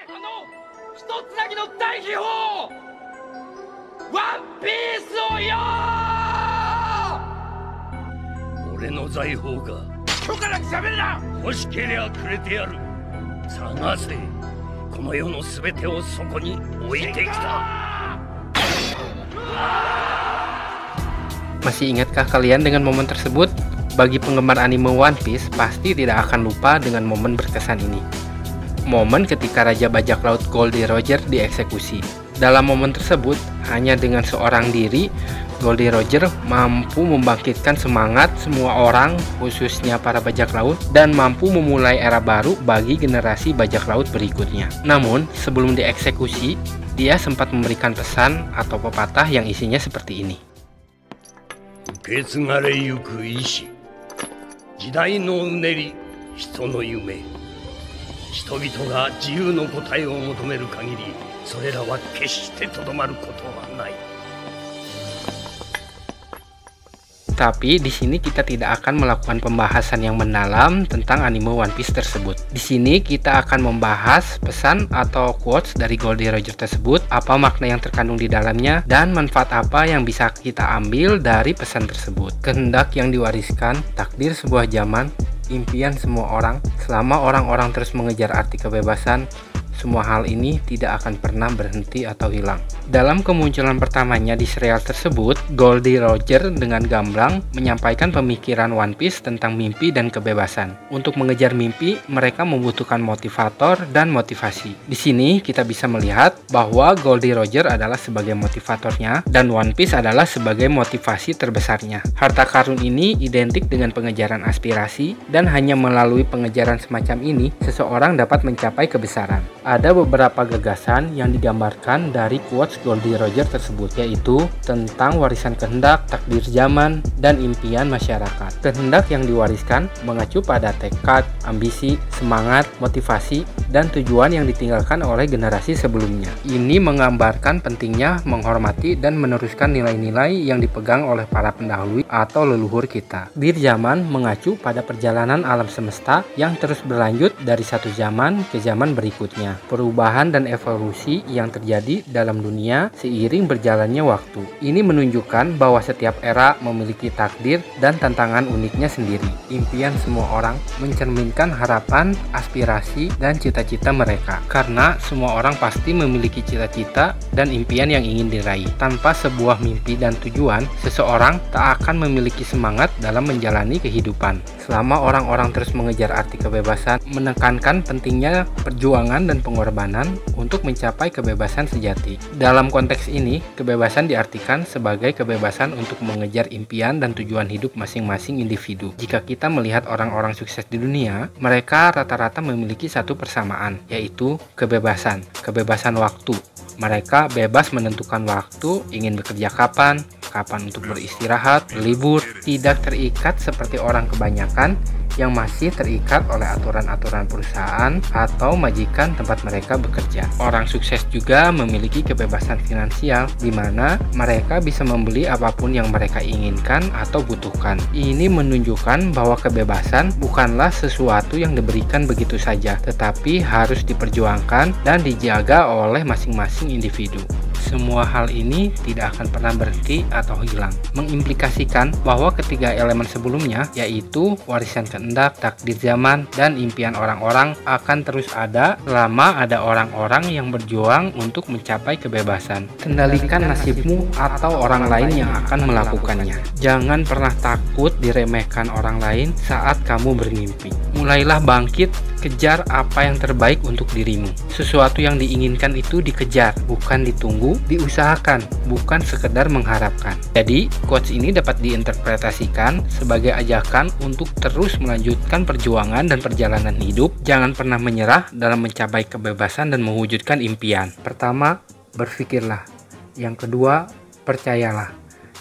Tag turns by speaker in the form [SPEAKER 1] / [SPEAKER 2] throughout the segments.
[SPEAKER 1] 一つだけの大秘宝ワンピースをよー。俺の財宝が今日から喋るな。欲しけりゃくれてやる。探せ、この世の全てをそこに置いてきた。
[SPEAKER 2] Masih ingatkah kalian dengan momen tersebut? Bagi penggemar anime One Piece pasti tidak akan lupa dengan momen berkesan ini. Momen ketika Raja Bajak Laut Goldie Roger dieksekusi. Dalam momen tersebut, hanya dengan seorang diri, Goldie Roger mampu membangkitkan semangat semua orang, khususnya para bajak laut, dan mampu memulai era baru bagi generasi bajak laut berikutnya. Namun, sebelum dieksekusi, dia sempat memberikan pesan atau pepatah yang isinya seperti ini.
[SPEAKER 1] 受け継がれゆく意志、時代のうねり、人の夢。人々が自由の答えを求める限り、それらは決してとどまることはない。
[SPEAKER 2] Tapi di sini kita tidak akan melakukan pembahasan yang mendalam tentang anime One Piece tersebut. Di sini kita akan membahas pesan atau quotes dari Goldie Roger tersebut, apa makna yang terkandung di dalamnya, dan manfaat apa yang bisa kita ambil dari pesan tersebut. Kehendak yang diwariskan, takdir sebuah zaman, impian semua orang. Selama orang-orang terus mengejar arti kebebasan, semua hal ini tidak akan pernah berhenti atau hilang. Dalam kemunculan pertamanya di serial tersebut, Goldie Roger dengan gamblang menyampaikan pemikiran One Piece tentang mimpi dan kebebasan. Untuk mengejar mimpi, mereka membutuhkan motivator dan motivasi. Di sini kita bisa melihat bahwa Goldie Roger adalah sebagai motivatornya dan One Piece adalah sebagai motivasi terbesarnya. Harta karun ini identik dengan pengejaran aspirasi, dan hanya melalui pengejaran semacam ini, seseorang dapat mencapai kebesaran. Ada beberapa gagasan yang digambarkan dari quotes Goldie Roger tersebut, yaitu tentang warisan kehendak, takdir zaman, dan impian masyarakat. Kehendak yang diwariskan mengacu pada tekad, ambisi, semangat, motivasi, dan tujuan yang ditinggalkan oleh generasi sebelumnya. Ini menggambarkan pentingnya menghormati dan meneruskan nilai-nilai yang dipegang oleh para pendahulu atau leluhur kita. Bir zaman mengacu pada perjalanan alam semesta yang terus berlanjut dari satu zaman ke zaman berikutnya. Perubahan dan evolusi yang terjadi dalam dunia seiring berjalannya waktu. Ini menunjukkan bahwa setiap era memiliki takdir dan tantangan uniknya sendiri. Impian semua orang mencerminkan harapan, aspirasi, dan cita-cita mereka. Karena semua orang pasti memiliki cita-cita dan impian yang ingin diraih. Tanpa sebuah mimpi dan tujuan, seseorang tak akan memiliki semangat dalam menjalani kehidupan. Selama orang-orang terus mengejar arti kebebasan, menekankan pentingnya perjuangan dan pengorbanan untuk mencapai kebebasan sejati. Dalam konteks ini, kebebasan diartikan sebagai kebebasan untuk mengejar impian dan tujuan hidup masing-masing individu. Jika kita melihat orang-orang sukses di dunia, mereka rata-rata memiliki satu persamaan, yaitu kebebasan. Kebebasan waktu. Mereka bebas menentukan waktu, ingin bekerja kapan untuk beristirahat, berlibur, tidak terikat seperti orang kebanyakan yang masih terikat oleh aturan-aturan perusahaan atau majikan tempat mereka bekerja. Orang sukses juga memiliki kebebasan finansial, di mana mereka bisa membeli apapun yang mereka inginkan atau butuhkan. Ini menunjukkan bahwa kebebasan bukanlah sesuatu yang diberikan begitu saja, tetapi harus diperjuangkan dan dijaga oleh masing-masing individu. Semua hal ini tidak akan pernah berhenti atau hilang, mengimplikasikan bahwa ketiga elemen sebelumnya, yaitu warisan kehendak, takdir zaman, dan impian orang-orang akan terus ada selama ada orang-orang yang berjuang untuk mencapai kebebasan. Kendalikan nasibmu atau orang lain yang akan melakukannya. Jangan pernah takut diremehkan orang lain saat kamu bermimpi. Mulailah bangkit, kejar apa yang terbaik untuk dirimu. Sesuatu yang diinginkan itu dikejar, bukan ditunggu, diusahakan, bukan sekedar mengharapkan. Jadi, quotes ini dapat diinterpretasikan sebagai ajakan untuk terus melanjutkan perjuangan dan perjalanan hidup. Jangan pernah menyerah dalam mencapai kebebasan dan mewujudkan impian. Pertama, berpikirlah. Yang kedua, percayalah.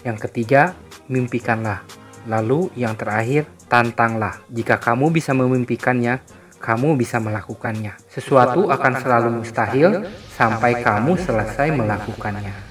[SPEAKER 2] Yang ketiga, mimpikanlah. Lalu yang terakhir, tantanglah. Jika kamu bisa memimpikannya, kamu bisa melakukannya. Sesuatu akan selalu mustahil sampai kamu selesai melakukannya.